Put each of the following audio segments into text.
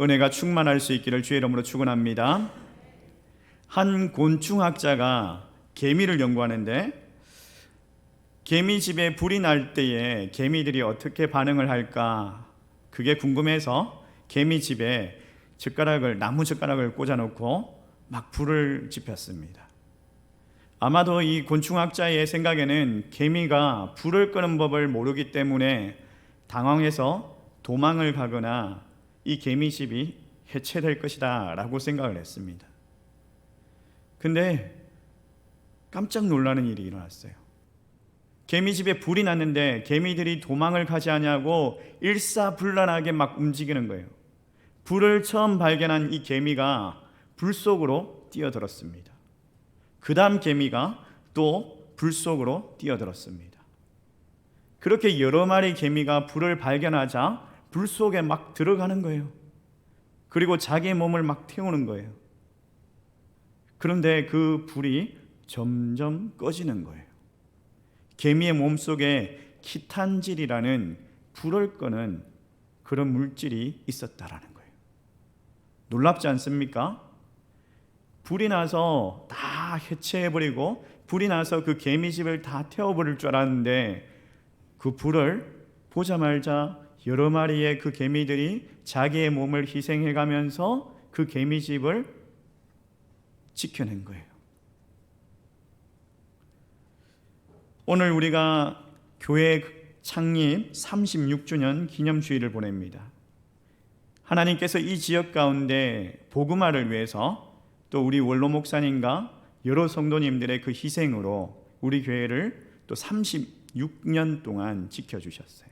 은혜가 충만할 수 있기를 주의 이름으로 축원합니다. 한 곤충학자가 개미를 연구하는데 개미집에 불이 날 때에 개미들이 어떻게 반응을 할까 그게 궁금해서 개미집에 나무 젓가락을 꽂아놓고 막 불을 지폈습니다. 아마도 이 곤충학자의 생각에는 개미가 불을 끄는 법을 모르기 때문에 당황해서 도망을 가거나 이 개미집이 해체될 것이다 라고 생각을 했습니다. 근데 깜짝 놀라는 일이 일어났어요. 개미집에 불이 났는데 개미들이 도망을 가지 않냐고 일사불란하게 막 움직이는 거예요. 불을 처음 발견한 이 개미가 불 속으로 뛰어들었습니다. 그 다음 개미가 또 불 속으로 뛰어들었습니다. 그렇게 여러 마리 개미가 불을 발견하자 불 속에 막 들어가는 거예요. 그리고 자기의 몸을 막 태우는 거예요. 그런데 그 불이 점점 꺼지는 거예요. 개미의 몸속에 키탄질이라는 불을 끄는 그런 물질이 있었다라는 거예요. 놀랍지 않습니까? 불이 나서 다 해체해버리고 불이 나서 그 개미집을 다 태워버릴 줄 알았는데 그 불을 보자마자 여러 마리의 그 개미들이 자기의 몸을 희생해가면서 그 개미집을 지켜낸 거예요. 오늘 우리가 교회 창립 36주년 기념주일을 보냅니다. 하나님께서 이 지역 가운데 복음화를 위해서 또 우리 원로 목사님과 여러 성도님들의 그 희생으로 우리 교회를 또 36년 동안 지켜주셨어요.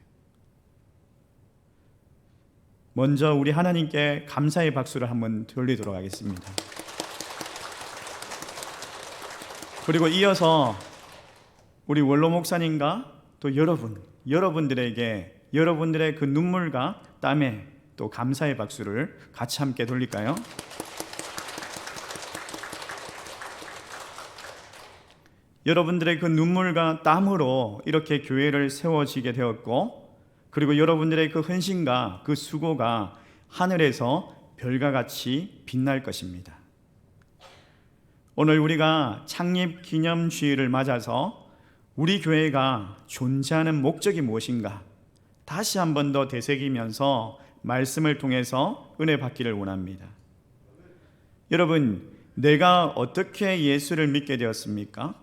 먼저 우리 하나님께 감사의 박수를 한번 돌리도록 하겠습니다. 그리고 이어서 우리 원로 목사님과 또 여러분들에게 여러분들의 그 눈물과 땀에 또 감사의 박수를 같이 함께 돌릴까요? 여러분들의 그 눈물과 땀으로 이렇게 교회를 세워지게 되었고, 그리고 여러분들의 그 헌신과 그 수고가 하늘에서 별과 같이 빛날 것입니다. 오늘 우리가 창립 기념주일을 맞아서 우리 교회가 존재하는 목적이 무엇인가 다시 한 번 더 되새기면서 말씀을 통해서 은혜 받기를 원합니다. 여러분, 내가 어떻게 예수를 믿게 되었습니까?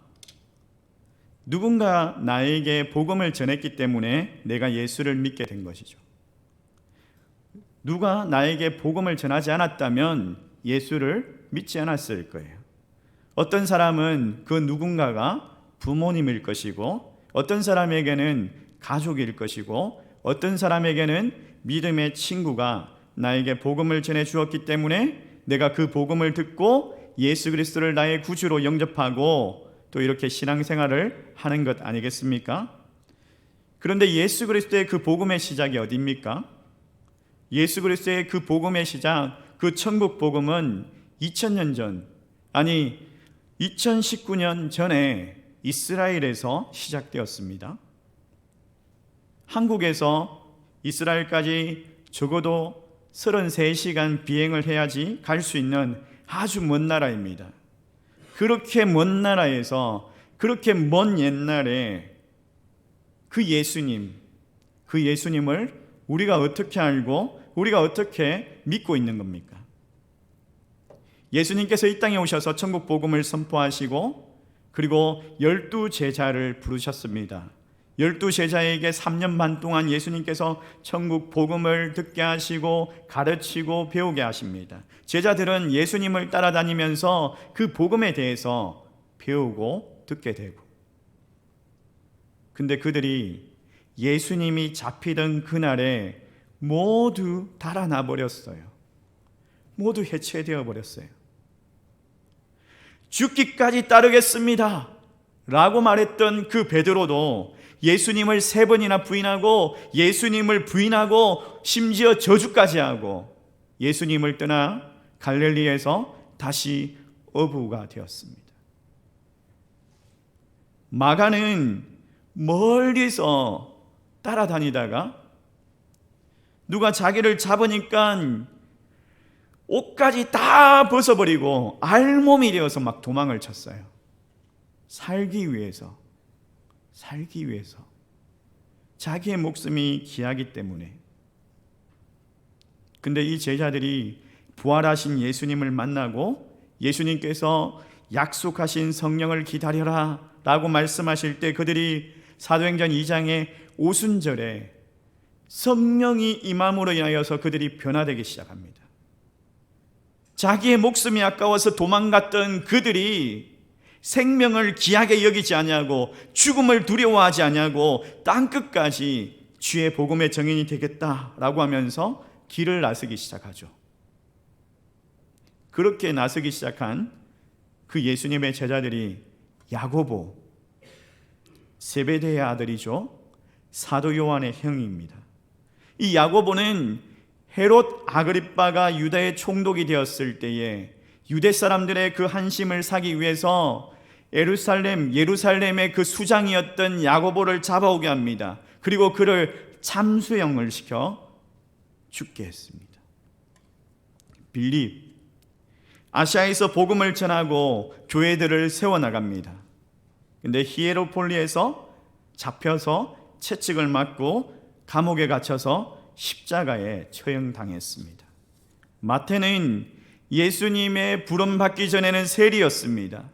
누군가 나에게 복음을 전했기 때문에 내가 예수를 믿게 된 것이죠. 누가 나에게 복음을 전하지 않았다면 예수를 믿지 않았을 거예요. 어떤 사람은 그 누군가가 부모님일 것이고, 어떤 사람에게는 가족일 것이고, 어떤 사람에게는 믿음의 친구가 나에게 복음을 전해 주었기 때문에 내가 그 복음을 듣고 예수 그리스도를 나의 구주로 영접하고 또 이렇게 신앙생활을 하는 것 아니겠습니까? 그런데 예수 그리스도의 그 복음의 시작이 어디입니까? 예수 그리스도의 그 복음의 시작, 그 천국 복음은 2000년 전, 아니 2019년 전에 이스라엘에서 시작되었습니다. 한국에서 이스라엘까지 적어도 33시간 비행을 해야지 갈 수 있는 아주 먼 나라입니다. 그렇게 먼 나라에서 그렇게 먼 옛날에 그 예수님을 우리가 어떻게 알고 우리가 어떻게 믿고 있는 겁니까? 예수님께서 이 땅에 오셔서 천국 복음을 선포하시고 그리고 12제자를 부르셨습니다. 12제자에게 3년 반 동안 예수님께서 천국 복음을 듣게 하시고 가르치고 배우게 하십니다. 제자들은 예수님을 따라다니면서 그 복음에 대해서 배우고 듣게 되고, 근데 그들이 예수님이 잡히던 그날에 모두 달아나 버렸어요. 모두 해체되어 버렸어요. 죽기까지 따르겠습니다 라고 말했던 그 베드로도 예수님을 3번이나 부인하고 예수님을 부인하고 심지어 저주까지 하고 예수님을 떠나 갈릴리에서 다시 어부가 되었습니다. 마가는 멀리서 따라다니다가 누가 자기를 잡으니까 옷까지 다 벗어버리고 알몸이 되어서 막 도망을 쳤어요. 살기 위해서. 자기의 목숨이 귀하기 때문에. 근데 이 제자들이 부활하신 예수님을 만나고 예수님께서 약속하신 성령을 기다려라 라고 말씀하실 때 그들이 사도행전 2장의 오순절에 성령이 임함으로 인하여서 그들이 변화되기 시작합니다. 자기의 목숨이 아까워서 도망갔던 그들이 생명을 귀하게 여기지 아니하고 죽음을 두려워하지 아니하고 땅끝까지 주의 복음의 증인이 되겠다라고 하면서 길을 나서기 시작하죠. 그렇게 나서기 시작한 그 예수님의 제자들이 야고보, 세베대의 아들이죠. 사도 요한의 형입니다. 이 야고보는 헤롯 아그리빠가 유다의 총독이 되었을 때에 유대 사람들의 그 한심을 사기 위해서 예루살렘의 그 수장이었던 야고보를 잡아오게 합니다. 그리고 그를 참수형을 시켜 죽게 했습니다. 빌립, 아시아에서 복음을 전하고 교회들을 세워나갑니다. 근데 히에로폴리에서 잡혀서 채찍을 맞고 감옥에 갇혀서 십자가에 처형당했습니다. 마태는 예수님의 부름받기 전에는 세리였습니다.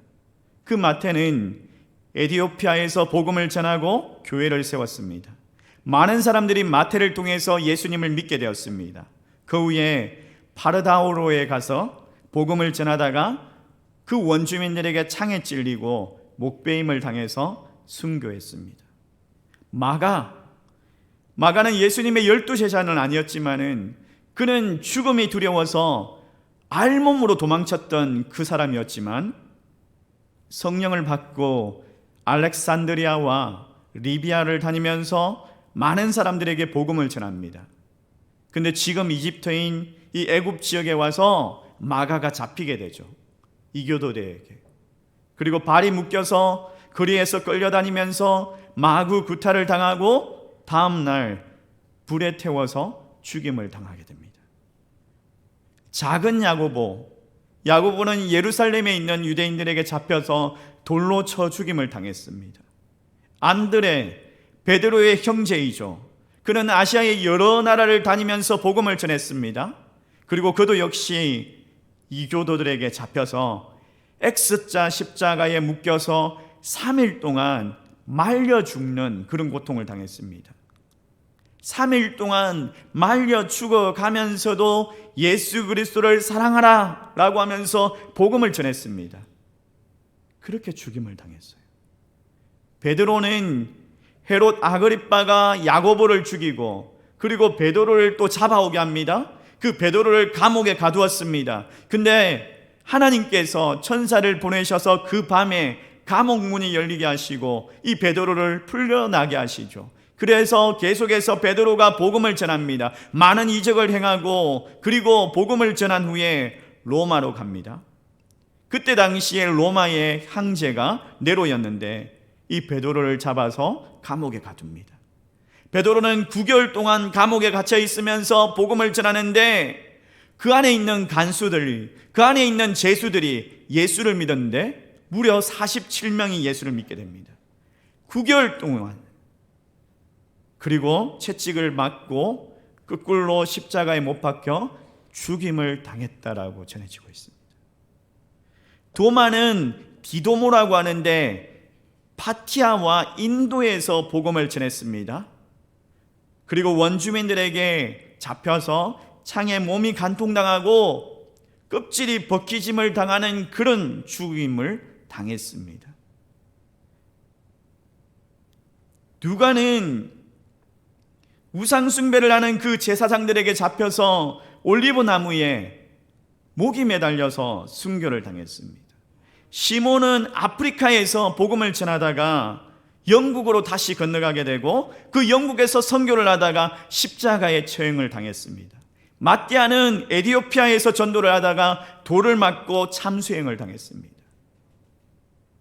그 마태는 에티오피아에서 복음을 전하고 교회를 세웠습니다. 많은 사람들이 마태를 통해서 예수님을 믿게 되었습니다. 그 후에 파르다우로에 가서 복음을 전하다가 그 원주민들에게 창에 찔리고 목베임을 당해서 순교했습니다. 마가는 예수님의 12제자는 아니었지만은 그는 죽음이 두려워서 알몸으로 도망쳤던 그 사람이었지만 성령을 받고 알렉산드리아와 리비아를 다니면서 많은 사람들에게 복음을 전합니다. 근데 지금 이집트인 이 애굽 지역에 와서 마가가 잡히게 되죠. 이교도들에게. 그리고 발이 묶여서 거리에서 끌려다니면서 마구 구타를 당하고 다음 날 불에 태워서 죽임을 당하게 됩니다. 작은 야고보는 예루살렘에 있는 유대인들에게 잡혀서 돌로 쳐 죽임을 당했습니다. 안드레, 베드로의 형제이죠. 그는 아시아의 여러 나라를 다니면서 복음을 전했습니다. 그리고 그도 역시 이교도들에게 잡혀서 X자 십자가에 묶여서 3일 동안 말려 죽는 그런 고통을 당했습니다. 3일 동안 말려 죽어가면서도 예수 그리스도를 사랑하라 라고 하면서 복음을 전했습니다. 그렇게 죽임을 당했어요. 베드로는 헤롯 아그리빠가 야고보를 죽이고 그리고 베드로를 또 잡아오게 합니다. 그 베드로를 감옥에 가두었습니다. 근데 하나님께서 천사를 보내셔서 그 밤에 감옥 문이 열리게 하시고 이 베드로를 풀려나게 하시죠. 그래서 계속해서 베드로가 복음을 전합니다. 많은 이적을 행하고 그리고 복음을 전한 후에 로마로 갑니다. 그때 당시에 로마의 황제가 네로였는데 이 베드로를 잡아서 감옥에 가둡니다. 베드로는 9개월 동안 감옥에 갇혀 있으면서 복음을 전하는데 그 안에 있는 간수들이, 그 안에 있는 죄수들이 예수를 믿었는데 무려 47명이 예수를 믿게 됩니다. 9개월 동안. 그리고 채찍을 맞고 거꾸로 십자가에 못 박혀 죽임을 당했다라고 전해지고 있습니다. 도마는 디도모라고 하는데 파티아와 인도에서 복음을 전했습니다. 그리고 원주민들에게 잡혀서 창에 몸이 간통당하고 껍질이 벗기짐을 당하는 그런 죽임을 당했습니다. 누가는 우상 숭배를 하는 그 제사장들에게 잡혀서 올리브 나무에 목이 매달려서 순교를 당했습니다. 시몬은 아프리카에서 복음을 전하다가 영국으로 다시 건너가게 되고 그 영국에서 선교를 하다가 십자가에 처형을 당했습니다. 마띠아는 에티오피아에서 전도를 하다가 돌을 맞고 참수형을 당했습니다.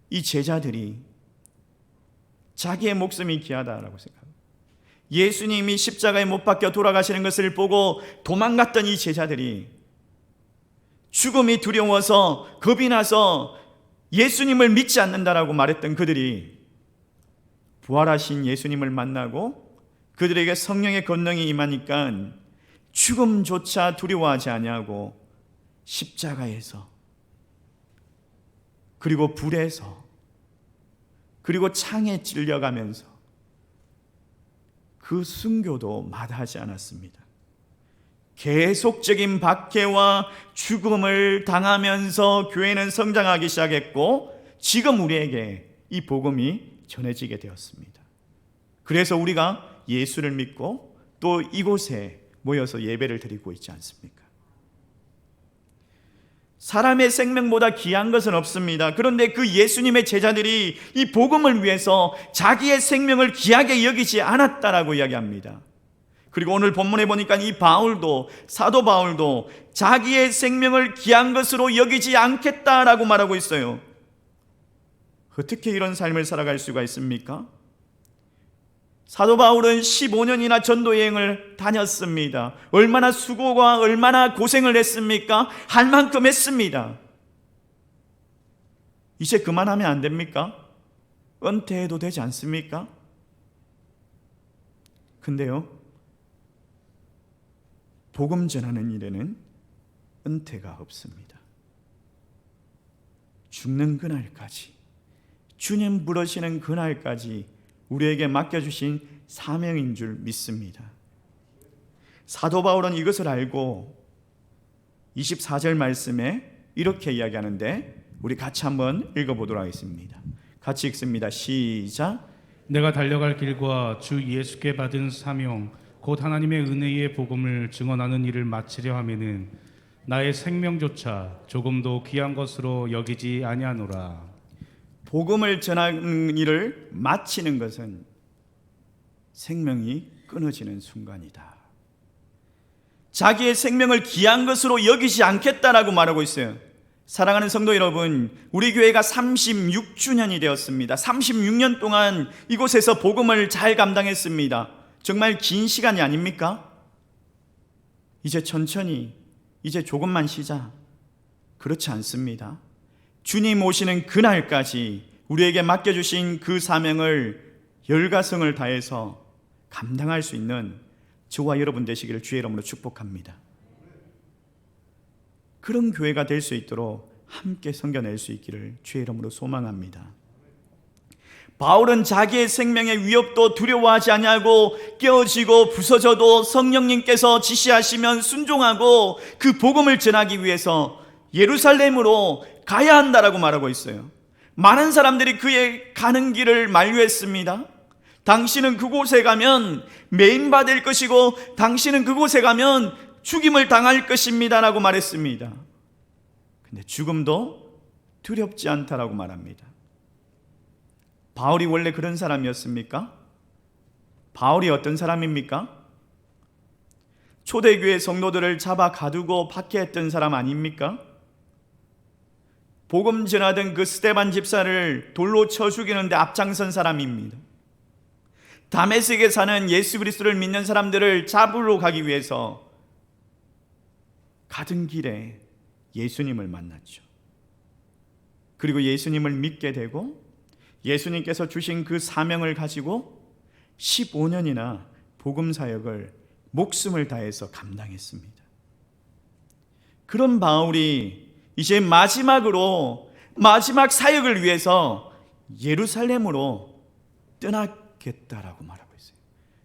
이 제자들이 자기의 목숨이 귀하다라고 생각합니다. 예수님이 십자가에 못 박혀 돌아가시는 것을 보고 도망갔던 이 제자들이 죽음이 두려워서 겁이 나서 예수님을 믿지 않는다라고 말했던 그들이 부활하신 예수님을 만나고 그들에게 성령의 권능이 임하니까 죽음조차 두려워하지 아니하고 십자가에서, 그리고 불에서, 그리고 창에 찔려가면서 그 순교도 마다하지 않았습니다. 계속적인 박해와 죽음을 당하면서 교회는 성장하기 시작했고, 지금 우리에게 이 복음이 전해지게 되었습니다. 그래서 우리가 예수를 믿고 또 이곳에 모여서 예배를 드리고 있지 않습니까? 사람의 생명보다 귀한 것은 없습니다. 그런데 그 예수님의 제자들이 이 복음을 위해서 자기의 생명을 귀하게 여기지 않았다라고 이야기합니다. 그리고 오늘 본문에 보니까 이 바울도, 사도 바울도 자기의 생명을 귀한 것으로 여기지 않겠다라고 말하고 있어요. 어떻게 이런 삶을 살아갈 수가 있습니까? 사도 바울은 15년이나 전도 여행을 다녔습니다. 얼마나 수고가, 얼마나 고생을 했습니까? 할 만큼 했습니다. 이제 그만하면 안 됩니까? 은퇴해도 되지 않습니까? 근데요, 복음 전하는 일에는 은퇴가 없습니다. 죽는 그날까지, 주님 부르시는 그날까지 우리에게 맡겨주신 사명인 줄 믿습니다. 사도 바울은 이것을 알고 24절 말씀에 이렇게 이야기하는데, 우리 같이 한번 읽어보도록 하겠습니다. 같이 읽습니다. 시작. 내가 달려갈 길과 주 예수께 받은 사명 곧 하나님의 은혜의 복음을 증언하는 일을 마치려 하면은 나의 생명조차 조금도 귀한 것으로 여기지 아니하노라. 복음을 전하는 일을 마치는 것은 생명이 끊어지는 순간이다. 자기의 생명을 귀한 것으로 여기지 않겠다라고 말하고 있어요. 사랑하는 성도 여러분, 우리 교회가 36주년이 되었습니다. 36년 동안 이곳에서 복음을 잘 감당했습니다. 정말 긴 시간이 아닙니까? 이제 천천히, 이제 조금만 쉬자. 그렇지 않습니다. 주님 오시는 그날까지 우리에게 맡겨주신 그 사명을 열과성을 다해서 감당할 수 있는 저와 여러분 되시기를 주의 이름으로 축복합니다. 그런 교회가 될 수 있도록 함께 섬겨낼 수 있기를 주의 이름으로 소망합니다. 바울은 자기의 생명의 위협도 두려워하지 아니하고 깨어지고 부서져도 성령님께서 지시하시면 순종하고 그 복음을 전하기 위해서 예루살렘으로 가야 한다라고 말하고 있어요. 많은 사람들이 그의 가는 길을 만류했습니다. 당신은 그곳에 가면 매임받을 것이고 당신은 그곳에 가면 죽임을 당할 것입니다 라고 말했습니다. 근데 죽음도 두렵지 않다라고 말합니다. 바울이 원래 그런 사람이었습니까? 바울이 어떤 사람입니까? 초대교회 성도들을 잡아 가두고 박해했던 사람 아닙니까? 복음 전하던 그 스데반 집사를 돌로 쳐 죽이는데 앞장선 사람입니다. 다메섹에 사는 예수 그리스도를 믿는 사람들을 잡으러 가기 위해서 가던 길에 예수님을 만났죠. 그리고 예수님을 믿게 되고 예수님께서 주신 그 사명을 가지고 15년이나 복음 사역을 목숨을 다해서 감당했습니다. 그런 바울이 이제 마지막 사역을 위해서 예루살렘으로 떠나겠다라고 말하고 있어요.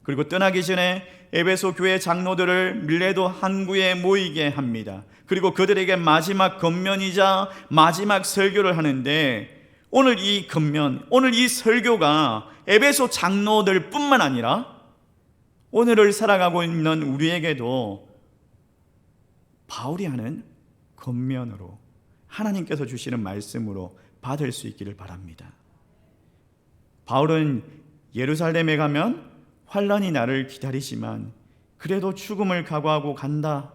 그리고 떠나기 전에 에베소 교회 장로들을 밀레도 항구에 모이게 합니다. 그리고 그들에게 마지막 권면이자 마지막 설교를 하는데, 오늘 이 권면, 오늘 이 설교가 에베소 장로들 뿐만 아니라 오늘을 살아가고 있는 우리에게도 바울이 하는 권면으로, 하나님께서 주시는 말씀으로 받을 수 있기를 바랍니다. 바울은 예루살렘에 가면 환난이 나를 기다리지만 그래도 죽음을 각오하고 간다.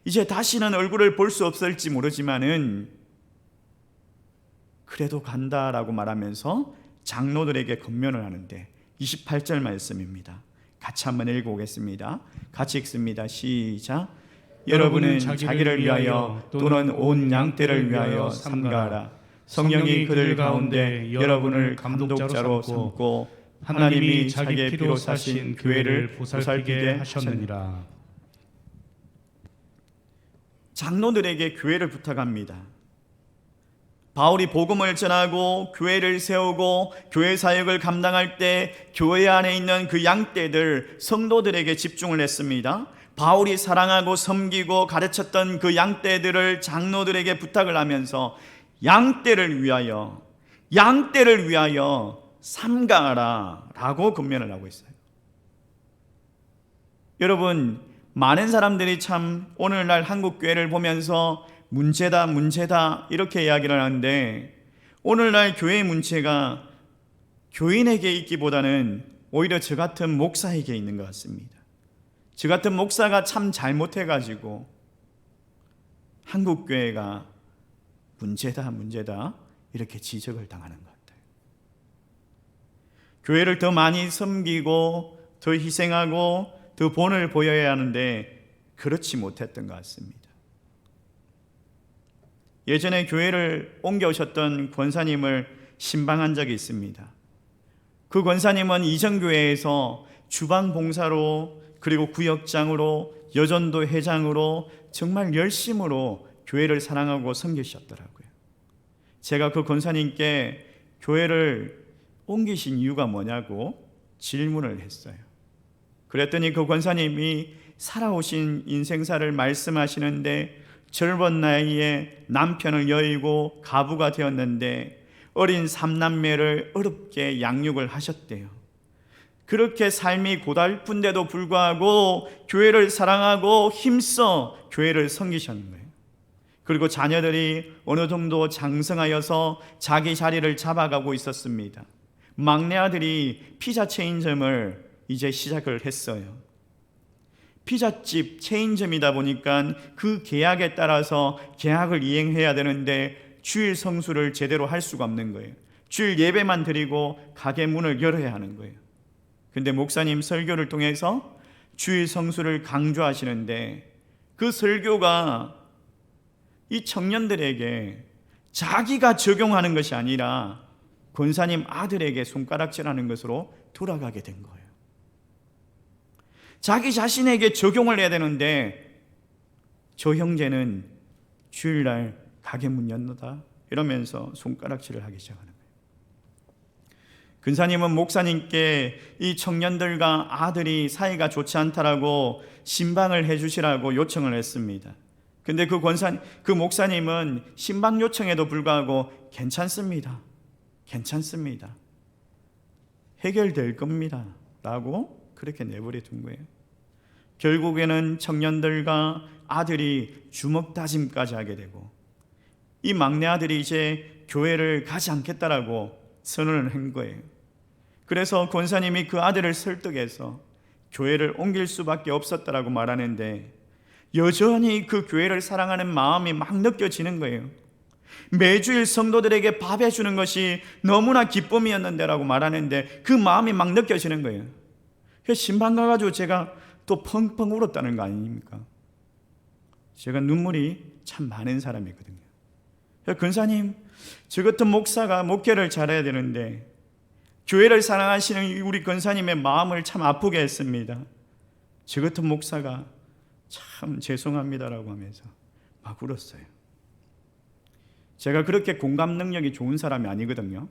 이제 다시는 얼굴을 볼 수 없을지 모르지만은 그래도 간다라고 말하면서 장로들에게 권면을 하는데, 28절 말씀입니다. 같이 한번 읽어보겠습니다. 같이 읽습니다. 시작. 여러분은 자기를 위하여 또는 온 양떼를 위하여 삼가하라. 성령이 그들 가운데 여러분을 감독자로 삼고 하나님이 자기의 피로 사신 교회를 보살피게 하셨느니라. 장로들에게 교회를 부탁합니다. 바울이 복음을 전하고 교회를 세우고 교회 사역을 감당할 때 교회 안에 있는 그 양떼들, 성도들에게 집중을 했습니다. 바울이 사랑하고 섬기고 가르쳤던 그 양떼들을 장로들에게 부탁을 하면서 양떼를 위하여 삼가하라 라고 권면을 하고 있어요. 여러분, 많은 사람들이 참 오늘날 한국 교회를 보면서 문제다 이렇게 이야기를 하는데, 오늘날 교회의 문제가 교인에게 있기보다는 오히려 저 같은 목사에게 있는 것 같습니다. 저 같은 목사가 참 잘못해가지고 한국 교회가 문제다 이렇게 지적을 당하는 것 같아요. 교회를 더 많이 섬기고 더 희생하고 더 본을 보여야 하는데 그렇지 못했던 것 같습니다. 예전에 교회를 옮겨오셨던 권사님을 신방한 적이 있습니다. 그 권사님은 이전 교회에서 주방 봉사로, 그리고 구역장으로, 여전도 회장으로 정말 열심으로 교회를 사랑하고 섬기셨더라고요. 제가 그 권사님께 교회를 옮기신 이유가 뭐냐고 질문을 했어요. 그랬더니 그 권사님이 살아오신 인생사를 말씀하시는데, 젊은 나이에 남편을 여의고 가부가 되었는데 어린 삼남매를 어렵게 양육을 하셨대요. 그렇게 삶이 고달픈데도 불구하고 교회를 사랑하고 힘써 교회를 섬기셨는 거예요. 그리고 자녀들이 어느 정도 장성하여서 자기 자리를 잡아가고 있었습니다. 막내 아들이 피자 체인점을 이제 시작을 했어요. 피자집 체인점이다 보니까 그 계약에 따라서 계약을 이행해야 되는데 주일 성수를 제대로 할 수가 없는 거예요. 주일 예배만 드리고 가게 문을 열어야 하는 거예요. 근데 목사님 설교를 통해서 주일 성수를 강조하시는데, 그 설교가 이 청년들에게 자기가 적용하는 것이 아니라 권사님 아들에게 손가락질하는 것으로 돌아가게 된 거예요. 자기 자신에게 적용을 해야 되는데 저 형제는 주일날 가게 문 연다 이러면서 손가락질을 하기 시작하는 거예요. 근사님은 목사님께 이 청년들과 아들이 사이가 좋지 않다라고 신방을 해주시라고 요청을 했습니다. 근데 그 목사님은 신방 요청에도 불구하고 괜찮습니다. 해결될 겁니다 라고 그렇게 내버려 둔 거예요. 결국에는 청년들과 아들이 주먹 다짐까지 하게 되고, 이 막내 아들이 이제 교회를 가지 않겠다라고 선언을 한 거예요. 그래서 권사님이 그 아들을 설득해서 교회를 옮길 수밖에 없었다라고 말하는데, 여전히 그 교회를 사랑하는 마음이 막 느껴지는 거예요. 매주일 성도들에게 밥 해주는 것이 너무나 기쁨이었는데라고 말하는데 그 마음이 막 느껴지는 거예요. 신방 가가지고 제가 또 펑펑 울었다는 거 아닙니까? 제가 눈물이 참 많은 사람이거든요. 근사님, 저 같은 목사가 목회를 잘해야 되는데 교회를 사랑하시는 우리 근사님의 마음을 참 아프게 했습니다. 저 같은 목사가 참 죄송합니다라고 하면서 막 울었어요. 제가 그렇게 공감 능력이 좋은 사람이 아니거든요.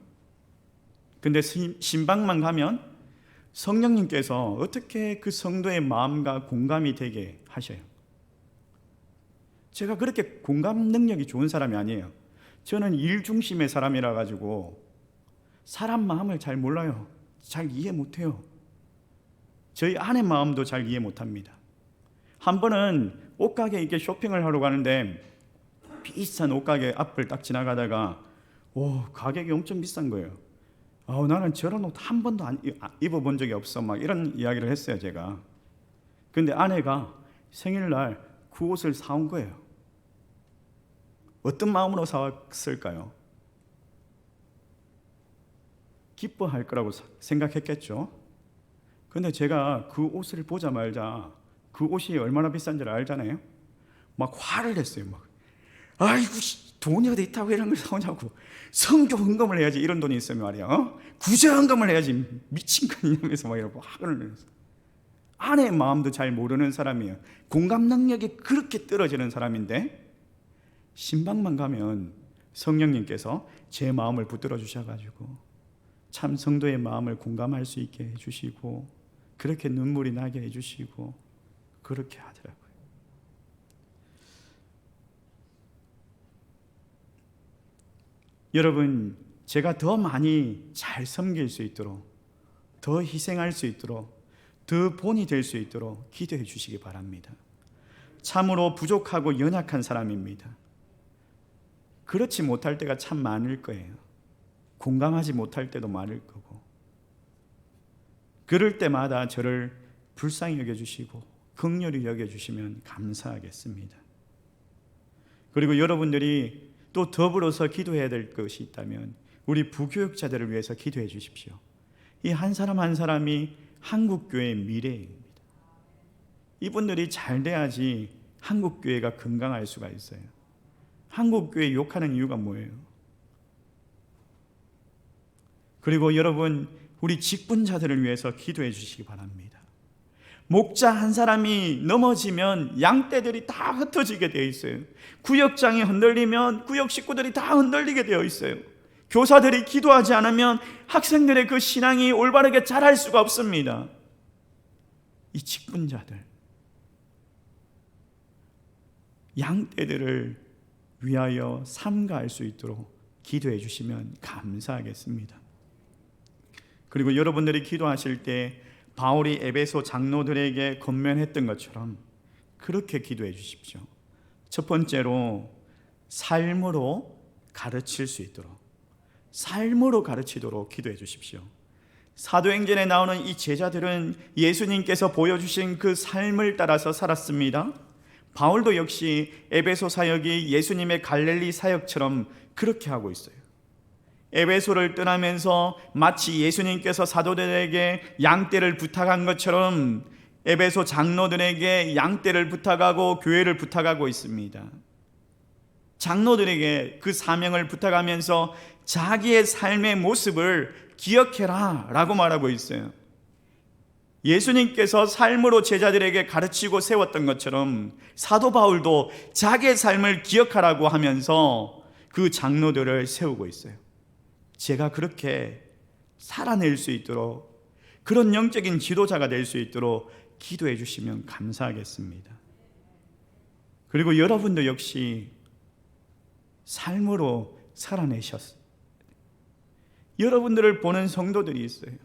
근데 신방만 가면 성령님께서 어떻게 그 성도의 마음과 공감이 되게 하셔요. 제가 그렇게 공감 능력이 좋은 사람이 아니에요. 저는 일 중심의 사람이라 가지고 사람 마음을 잘 몰라요. 잘 이해 못해요. 저희 아내 마음도 잘 이해 못합니다. 한 번은 옷가게에 이렇게 쇼핑을 하러 가는데 비싼 옷가게 앞을 딱 지나가다가 가격이 엄청 비싼 거예요. 나는 저런 옷 한 번도 안 입어본 적이 없어 막 이런 이야기를 했어요 제가. 근데 아내가 생일날 그 옷을 사온 거예요. 어떤 마음으로 사왔을까요? 기뻐할 거라고 생각했겠죠. 근데 제가 그 옷을 보자마자 그 옷이 얼마나 비싼지를 알잖아요. 막 화를 냈어요. 막 아이고 돈이 어디 있다고 이런 걸 사오냐고. 성교 헌금을 해야지. 이런 돈이 있으면 말이야. 구제 헌금을 해야지. 미친 거 아니냐면서 막 이러고 화를 내서. 아내의 마음도 잘 모르는 사람이에요. 공감 능력이 그렇게 떨어지는 사람인데 신방만 가면 성령님께서 제 마음을 붙들어 주셔가지고 참 성도의 마음을 공감할 수 있게 해주시고 그렇게 눈물이 나게 해주시고 그렇게 하더라고요. 여러분, 제가 더 많이 잘 섬길 수 있도록, 더 희생할 수 있도록, 더 본이 될 수 있도록 기도해 주시기 바랍니다. 참으로 부족하고 연약한 사람입니다. 그렇지 못할 때가 참 많을 거예요. 공감하지 못할 때도 많을 거고. 그럴 때마다 저를 불쌍히 여겨주시고 긍휼히 여겨주시면 감사하겠습니다. 그리고 여러분들이 또 더불어서 기도해야 될 것이 있다면 우리 부교육자들을 위해서 기도해 주십시오. 이 한 사람 한 사람이 한국교회의 미래입니다. 이분들이 잘 돼야지 한국교회가 건강할 수가 있어요. 한국교회 욕하는 이유가 뭐예요? 그리고 여러분, 우리 직분자들을 위해서 기도해 주시기 바랍니다. 목자 한 사람이 넘어지면 양떼들이 다 흩어지게 되어 있어요. 구역장이 흔들리면 구역 식구들이 다 흔들리게 되어 있어요. 교사들이 기도하지 않으면 학생들의 그 신앙이 올바르게 자랄 수가 없습니다. 이 직분자들, 양떼들을 위하여 삼가할 수 있도록 기도해 주시면 감사하겠습니다. 그리고 여러분들이 기도하실 때 바울이 에베소 장로들에게 권면했던 것처럼 그렇게 기도해 주십시오. 첫 번째로 삶으로 가르칠 수 있도록, 삶으로 가르치도록 기도해 주십시오. 사도행전에 나오는 이 제자들은 예수님께서 보여주신 그 삶을 따라서 살았습니다. 바울도 역시 에베소 사역이 예수님의 갈릴리 사역처럼 그렇게 하고 있어요. 에베소를 떠나면서 마치 예수님께서 사도들에게 양떼를 부탁한 것처럼 에베소 장로들에게 양떼를 부탁하고 교회를 부탁하고 있습니다. 장로들에게 그 사명을 부탁하면서 자기의 삶의 모습을 기억해라 라고 말하고 있어요. 예수님께서 삶으로 제자들에게 가르치고 세웠던 것처럼 사도 바울도 자기의 삶을 기억하라고 하면서 그 장로들을 세우고 있어요. 제가 그렇게 살아낼 수 있도록, 그런 영적인 지도자가 될 수 있도록 기도해 주시면 감사하겠습니다. 그리고 여러분도 역시 삶으로 살아내셨어요. 여러분들을 보는 성도들이 있어요.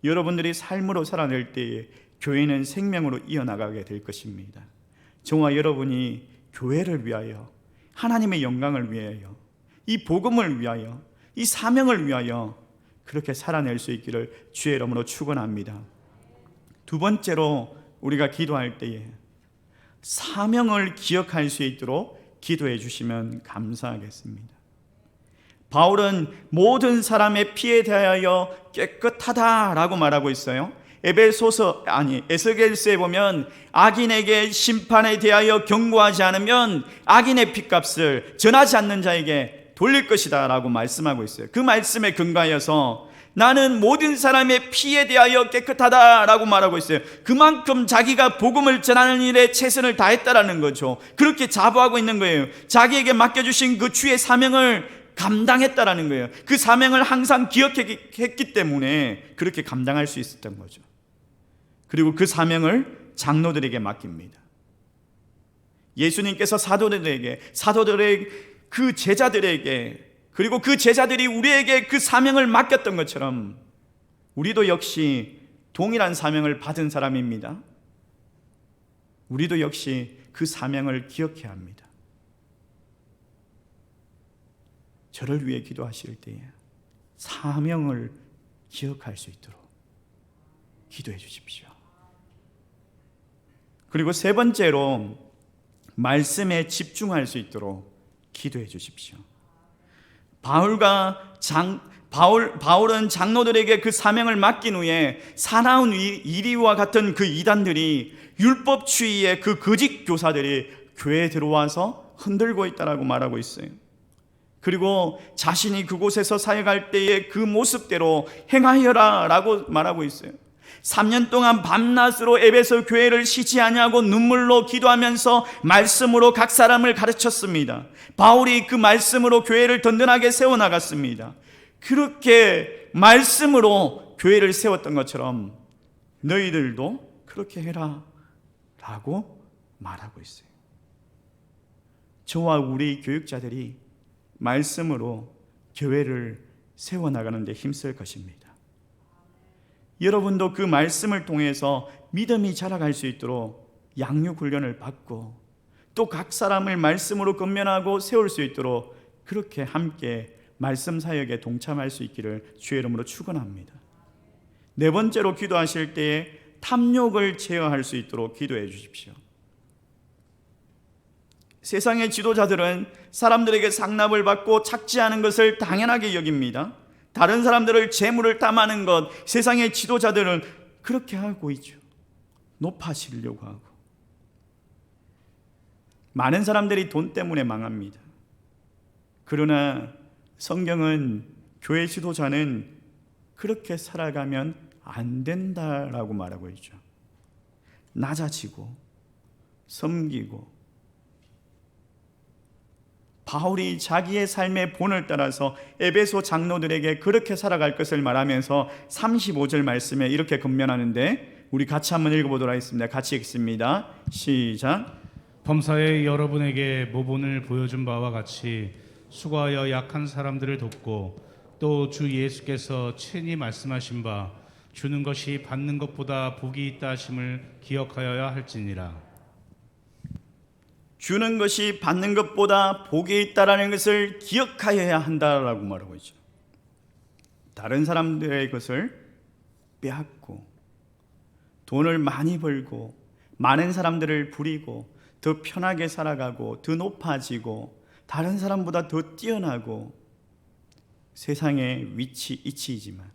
여러분들이 삶으로 살아낼 때에 교회는 생명으로 이어나가게 될 것입니다. 저와 여러분이 교회를 위하여, 하나님의 영광을 위하여, 이 복음을 위하여, 이 사명을 위하여 그렇게 살아낼 수 있기를 주의 이름으로 축원합니다. 두 번째로 우리가 기도할 때에 사명을 기억할 수 있도록 기도해 주시면 감사하겠습니다. 바울은 모든 사람의 피에 대하여 깨끗하다라고 말하고 있어요. 에스겔서에 보면 악인에게 심판에 대하여 경고하지 않으면 악인의 핏값을 전하지 않는 자에게 돌릴 것이다 라고 말씀하고 있어요. 그 말씀에 근거하여서 나는 모든 사람의 피에 대하여 깨끗하다라고 말하고 있어요. 그만큼 자기가 복음을 전하는 일에 최선을 다했다라는 거죠. 그렇게 자부하고 있는 거예요. 자기에게 맡겨주신 그 주의 사명을 감당했다라는 거예요. 그 사명을 항상 기억했기 때문에 그렇게 감당할 수 있었던 거죠. 그리고 그 사명을 장로들에게 맡깁니다. 예수님께서 사도들의 그 제자들에게, 그리고 그 제자들이 우리에게 그 사명을 맡겼던 것처럼 우리도 역시 동일한 사명을 받은 사람입니다. 우리도 역시 그 사명을 기억해야 합니다. 저를 위해 기도하실 때에 사명을 기억할 수 있도록 기도해 주십시오. 그리고 세 번째로 말씀에 집중할 수 있도록 기도해 주십시오. 바울은 장로들에게 그 사명을 맡긴 후에 사나운 이리와 같은 그 이단들이 율법주의의 그 거짓 교사들이 교회에 들어와서 흔들고 있다라고 말하고 있어요. 그리고 자신이 그곳에서 사역할 때의 그 모습대로 행하여라 라고 말하고 있어요. 3년 동안 밤낮으로 에베소 교회를 쉬지 아니하고 눈물로 기도하면서 말씀으로 각 사람을 가르쳤습니다. 바울이 그 말씀으로 교회를 든든하게 세워나갔습니다. 그렇게 말씀으로 교회를 세웠던 것처럼 너희들도 그렇게 해라 라고 말하고 있어요. 저와 우리 교육자들이 말씀으로 교회를 세워나가는 데 힘쓸 것입니다. 여러분도 그 말씀을 통해서 믿음이 자라갈 수 있도록 양육 훈련을 받고 또 각 사람을 말씀으로 건면하고 세울 수 있도록 그렇게 함께 말씀 사역에 동참할 수 있기를 주의 이름으로 축원합니다. 네 번째로 기도하실 때에 탐욕을 제어할 수 있도록 기도해 주십시오. 세상의 지도자들은 사람들에게 상납을 받고 착취하는 것을 당연하게 여깁니다. 다른 사람들을 재물을 탐하는 것, 세상의 지도자들은 그렇게 하고 있죠. 높아지려고 하고. 많은 사람들이 돈 때문에 망합니다. 그러나 성경은 교회 지도자는 그렇게 살아가면 안 된다라고 말하고 있죠. 낮아지고 섬기고. 바울이 자기의 삶의 본을 따라서 에베소 장로들에게 그렇게 살아갈 것을 말하면서 35절 말씀에 이렇게 권면하는데 우리 같이 한번 읽어보도록 하겠습니다. 같이 읽습니다. 시작. 범사에 여러분에게 모본을 보여준 바와 같이 수고하여 약한 사람들을 돕고 또 주 예수께서 친히 말씀하신 바 주는 것이 받는 것보다 복이 있다 하심을 기억하여야 할지니라. 주는 것이 받는 것보다 복이 있다라는 것을 기억하여야 한다라고 말하고 있죠. 다른 사람들의 것을 빼앗고 돈을 많이 벌고 많은 사람들을 부리고 더 편하게 살아가고 더 높아지고 다른 사람보다 더 뛰어나고 세상의 이치이지만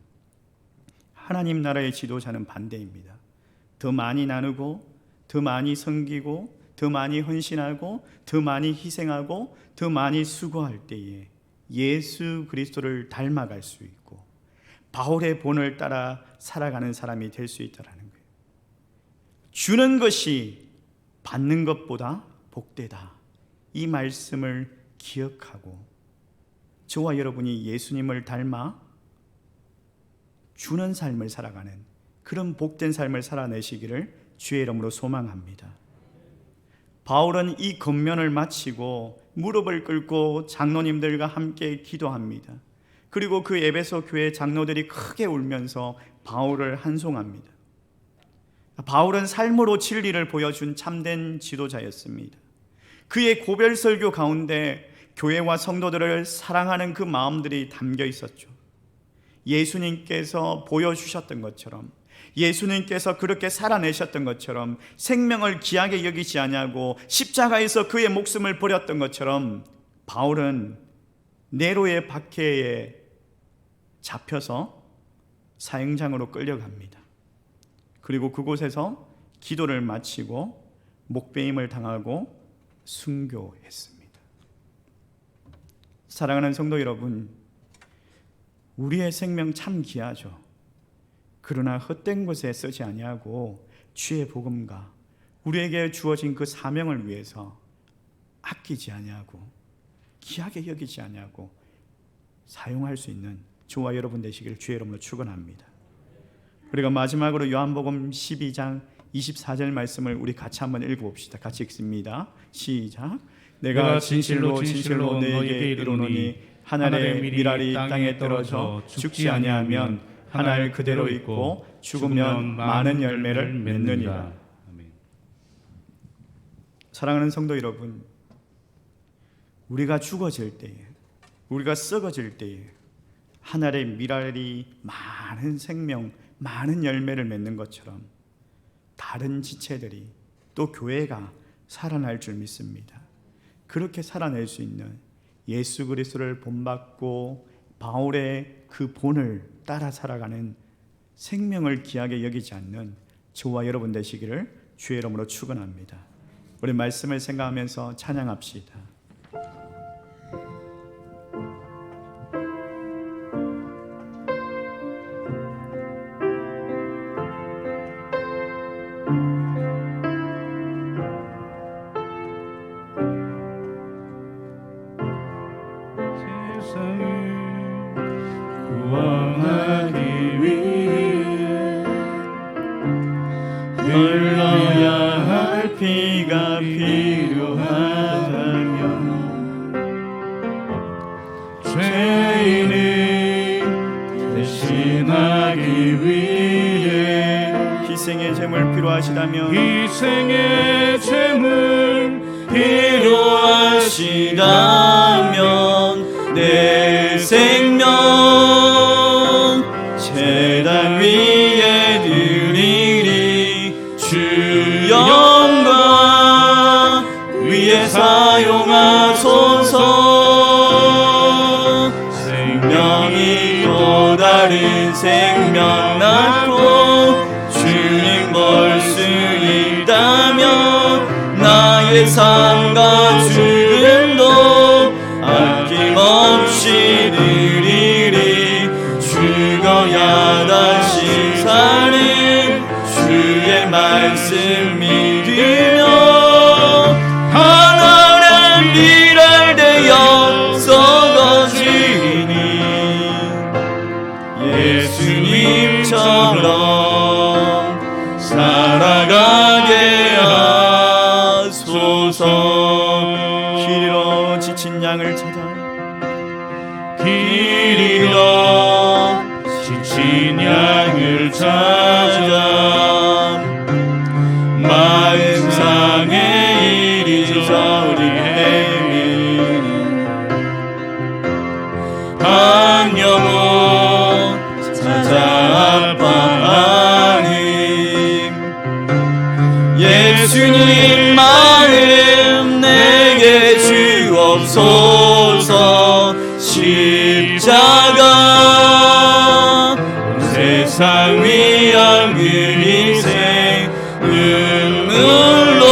하나님 나라의 지도자는 반대입니다. 더 많이 나누고 더 많이 섬기고 더 많이 헌신하고 더 많이 희생하고 더 많이 수고할 때에 예수 그리스도를 닮아갈 수 있고 바울의 본을 따라 살아가는 사람이 될 수 있다는 거예요. 주는 것이 받는 것보다 복되다. 이 말씀을 기억하고 저와 여러분이 예수님을 닮아 주는 삶을 살아가는 그런 복된 삶을 살아내시기를 주의 이름으로 소망합니다. 바울은 이 권면을 마치고 무릎을 꿇고 장로님들과 함께 기도합니다. 그리고 그 에베소 교회 장로들이 크게 울면서 바울을 한송합니다. 바울은 삶으로 진리를 보여준 참된 지도자였습니다. 그의 고별 설교 가운데 교회와 성도들을 사랑하는 그 마음들이 담겨 있었죠. 예수님께서 보여주셨던 것처럼 예수님께서 그렇게 살아내셨던 것처럼 생명을 귀하게 여기지 아니하고 십자가에서 그의 목숨을 버렸던 것처럼 바울은 네로의 박해에 잡혀서 사형장으로 끌려갑니다. 그리고 그곳에서 기도를 마치고 목배임을 당하고 순교했습니다. 사랑하는 성도 여러분, 우리의 생명 참 귀하죠. 그러나 헛된 것에 쓰지 아니하고 주의 복음과 우리에게 주어진 그 사명을 위해서 아끼지 아니하고 귀하게 여기지 아니하고 사용할 수 있는 저와 여러분 되시길 주의 이름으로 축원합니다. 우리가 마지막으로 요한복음 12장 24절 말씀을 우리 같이 한번 읽어봅시다. 같이 읽습니다. 시작. 내가 진실로 진실로 너에게 이르노니 한 알의 밀알이 땅에 떨어져 죽지 아니하면 한 알 그대로 있고 죽으면 많은 열매를 맺느니라. 사랑하는 성도 여러분, 우리가 죽어질 때에, 우리가 썩어질 때에 한 알의 밀알이 많은 생명, 많은 열매를 맺는 것처럼 다른 지체들이 또 교회가 살아날 줄 믿습니다. 그렇게 살아낼 수 있는 예수 그리스도를 본받고 바울의 그 본을 따라 살아가는, 생명을 귀하게 여기지 않는 저와 여러분 되시기를 주의 이름으로 축원합니다. 우리 말씀을 생각하면서 찬양합시다. 구원하기 위해 흘러야 할 피가 필요하다면 죄인을 대신하기 위해 희생의 제물 필요하시다면 희생의 제물 필요하시다면 내 생명 제단 위에 드리리. 주 영광 위에 사용하소서. 생명이 또 다른 생명 낳고 주님 볼 수 있다면 나의 삶과 죽음도 아낌없이 드리리. 죽어야 다시 사는 주의 말씀 믿으며 하나님 일할 되어 썩어지니 예수님처럼 살아가게 하소서. 길 잃어 지친 양을 찾아 길 잃어 지친 양을 찾아 마음 상해 이리저리 헤매는 한 영혼 찾아 아파하는 예수님 마음 내게 주옵소서. 십자가 세상 위한 그 희생 눈물로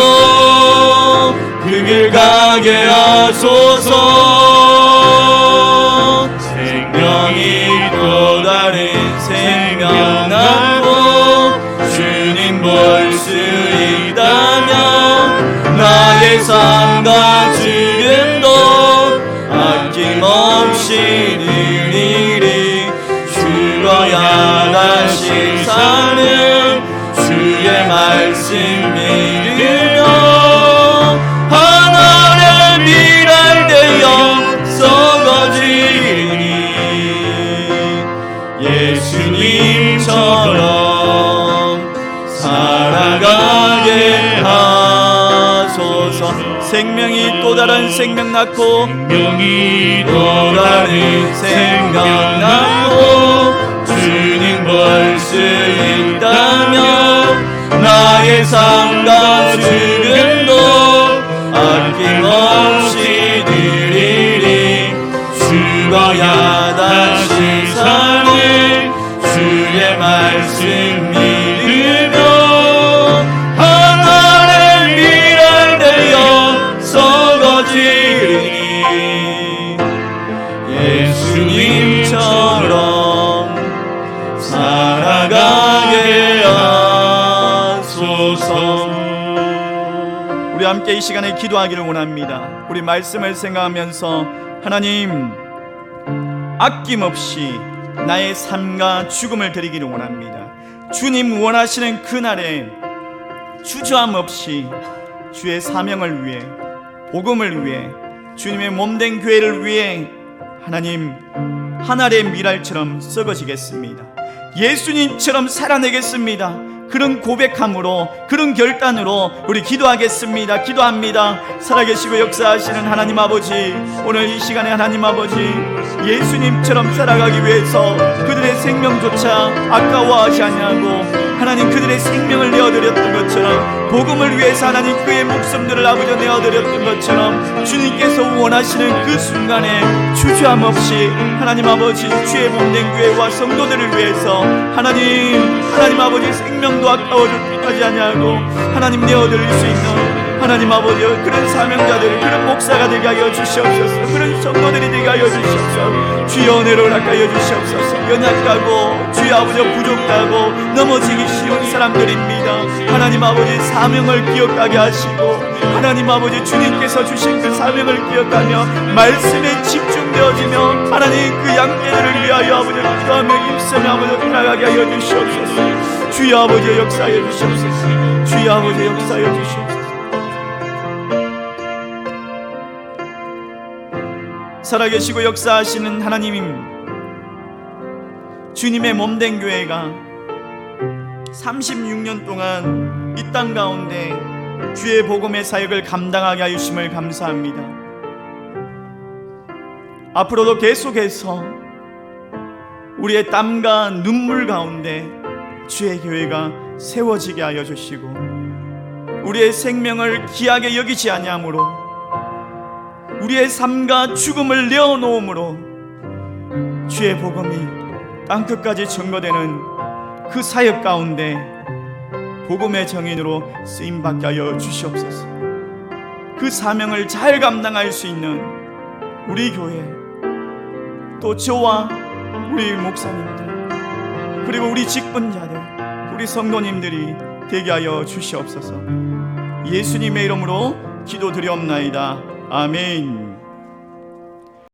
그 길 가게 하소서. 생명이 또 다른 생명 낳고 주님 볼 수 있다면 나의 삶과 죽음도 아낌없이 드리리. 죽어야 다시 사는 주의 말씀 믿으며 하나님 일할 되어 썩어지니 예수님처럼 살아가게 하소서. 생명이 또 다른 생명 낳고 생명이 또 다른 생명 낳고 주님 볼 수 있다면 나의 삶과 죽음도 아낌없이 드리리. 죽어야 다시 사는 주의 말씀 믿으며 하나님 일할 되어 썩어지니 예수님처럼 살아가게 하소서. 우리 함께 이 시간에 기도하기를 원합니다. 우리 말씀을 생각하면서 하나님 아낌없이 나의 삶과 죽음을 드리기를 원합니다. 주님 원하시는 그날에 주저함 없이 주의 사명을 위해, 복음을 위해, 주님의 몸된 교회를 위해 하나님 하늘의 미랄처럼 썩어지겠습니다. 예수님처럼 살아내겠습니다. 그런 고백함으로, 그런 결단으로 우리 기도하겠습니다. 기도합니다. 살아계시고 역사하시는 하나님 아버지, 오늘 이 시간에 하나님 아버지 예수님처럼 살아가기 위해서 그들의 생명조차 아까워하지 아니하고 하나님 그들의 생명을 내어드렸던 것처럼, 복음을 위해서 하나님 그의 목숨들을 아버지 내어드렸던 것처럼, 주님께서 원하시는 그 순간에 주저함 없이 하나님 아버지 주의 몸된 교회와 성도들을 위해서 하나님 아버지 생명도 아까워하지 아니하고 하나님 내어드릴 수 있는 하나님 아버지 그런 사명자들, 그런 목사가 되게 하여 주시옵소서. 그런 성도들이 되게 하여 주시옵소서. 주여 은혜를 허락하여 주시옵소서. 연약하고 주여 아버지 부족하고 넘어지기 쉬운 사람들입니다. 하나님 아버지 사명을 기억하게 하시고, 하나님 아버지 주님께서 주신 그 사명을 기억하며 말씀에 집중되어지며 하나님 그 양떼들을 위하여 아버지 기도하며 힘쓰며 아버지 나가게 하여 주시옵소서. 주여 아버지 역사하여 주시옵소서. 주여 아버지 역사하여 주시옵소서. 살아계시고 역사하시는 하나님, 주님의 몸된 교회가 36년 동안 이 땅 가운데 주의 복음의 사역을 감당하게 하심을 감사합니다. 앞으로도 계속해서 우리의 땀과 눈물 가운데 주의 교회가 세워지게 하여 주시고, 우리의 생명을 귀하게 여기지 아니하므로 우리의 삶과 죽음을 내어놓음으로 주의 복음이 땅끝까지 증거되는 그 사역 가운데 복음의 정인으로 쓰임받게 하여 주시옵소서. 그 사명을 잘 감당할 수 있는 우리 교회, 또 저와 우리 목사님들, 그리고 우리 직분자들, 우리 성도님들이 되게 하여 주시옵소서. 예수님의 이름으로 기도드리옵나이다. 아멘.